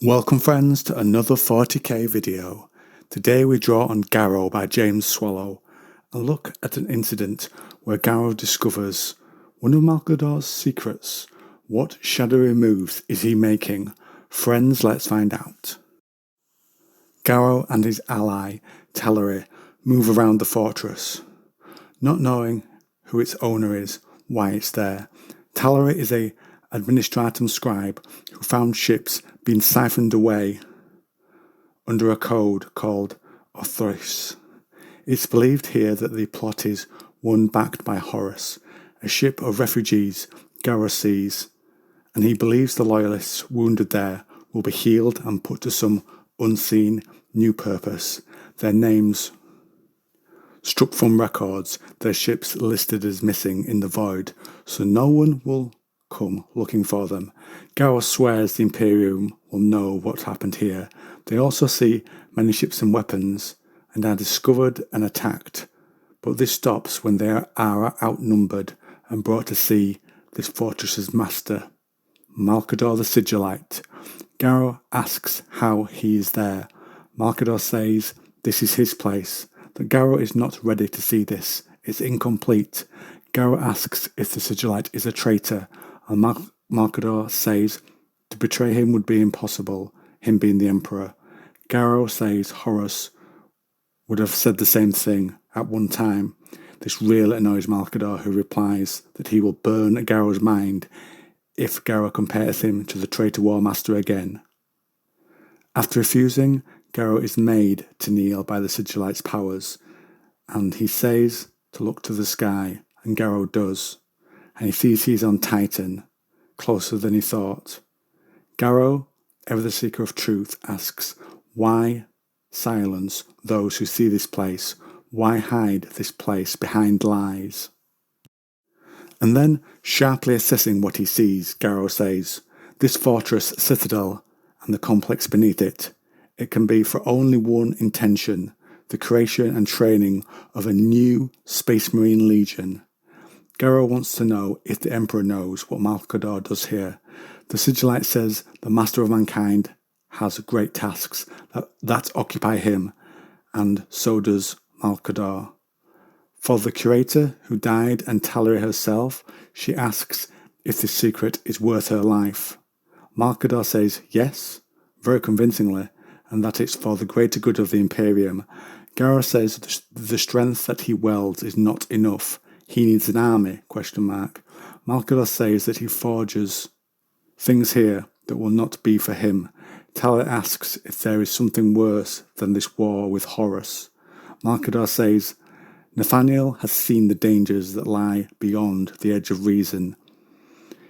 Welcome friends to another 40k video. Today we draw on Garrow by James Swallow and look at an incident where Garrow discovers one of Malcador's secrets. What shadowy moves is he making? Friends, let's find out. Garrow and his ally, Tallery, move around the fortress. Not knowing who its owner is, why it's there, Tallery is a administratum scribe who found ships being siphoned away under a code called Othris. It's believed here that the plot is one backed by Horus, a ship of refugees Garrow sees, and he believes the loyalists wounded there will be healed and put to some unseen new purpose, their names struck from records, their ships listed as missing in the void, so no one will come looking for them. Garrow swears the Imperium will know what happened here. They also see many ships and weapons and are discovered and attacked, but this stops when they are outnumbered and brought to see this fortress's master, Malcador the Sigillite. Garrow asks how he is there. Malcador says this is his place, that Garrow is not ready to see this. It's incomplete. Garrow asks if the Sigillite is a traitor, and Malcador says to betray him would be impossible, him being the Emperor. Garrow says Horus would have said the same thing at one time. This really annoys Malcador, who replies that he will burn Garrow's mind if Garrow compares him to the traitor War Master again. After refusing, Garrow is made to kneel by the Sigillite's powers, and he says to look to the sky, and Garrow does, and he sees he's on Titan, closer than he thought. Garrow, ever the seeker of truth, asks, why silence those who see this place? Why hide this place behind lies? And then, sharply assessing what he sees, Garrow says, this fortress, citadel, and the complex beneath it, it can be for only one intention, the creation and training of a new Space Marine Legion. Garrow wants to know if the Emperor knows what Malcador does here. The Sigillite says the Master of Mankind has great tasks that occupy him, and so does Malcador. For the curator who died and Tallery herself, she asks if this secret is worth her life. Malcador says yes, very convincingly, and that it's for the greater good of the Imperium. Garrow says the strength that he wields is not enough. He needs an army, ? Malcador says that he forges things here that will not be for him. Tallery asks if there is something worse than this war with Horus. Malcador says Nathaniel has seen the dangers that lie beyond the edge of reason.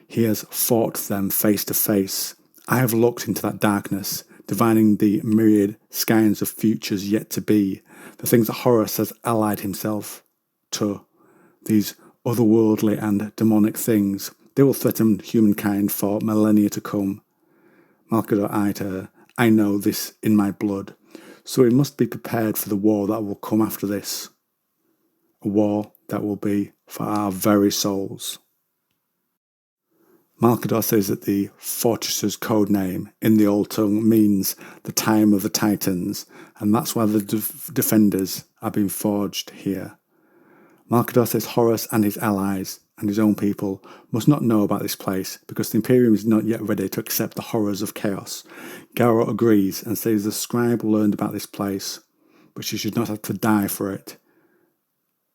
He has fought them face to face. I have looked into that darkness, divining the myriad skeins of futures yet to be, the things that Horus has allied himself to. These otherworldly and demonic things, they will threaten humankind for millennia to come. Malcador eyed her. I know this in my blood, so we must be prepared for the war that will come after this. A war that will be for our very souls. Malcador says that the fortress's code name in the old tongue means the time of the Titans, and that's why the defenders are being forged here. Malcador says Horus and his allies and his own people must not know about this place because the Imperium is not yet ready to accept the horrors of chaos. Garrow agrees and says the scribe learned about this place, but she should not have to die for it.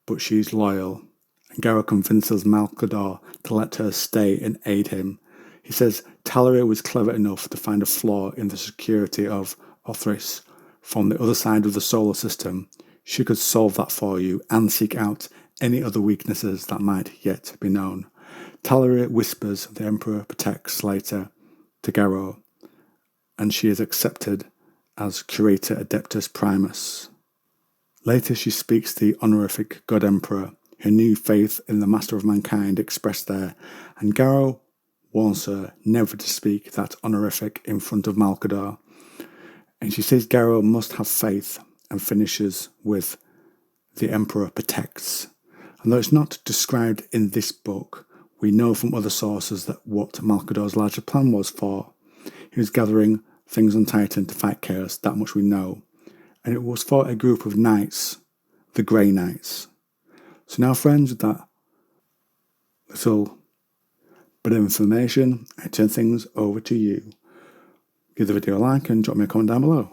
But she's loyal, and Garrow convinces Malcador to let her stay and aid him. He says Tallery was clever enough to find a flaw in the security of Othris from the other side of the solar system. She could solve that for you and seek out any other weaknesses that might yet be known. Tallery whispers the Emperor protects later to Garrow, and she is accepted as Curator Adeptus Primus. Later she speaks to the honorific God Emperor, her new faith in the Master of Mankind expressed there, and Garrow warns her never to speak that honorific in front of Malcador. And she says Garrow must have faith, and finishes with the Emperor protects. And though it's not described in this book, we know from other sources that what Malcador's larger plan was for. He was gathering things on Titan to fight chaos, that much we know. And it was for a group of knights, the Grey Knights. So now, friends, with that little bit of information, I turn things over to you. Give the video a like and drop me a comment down below.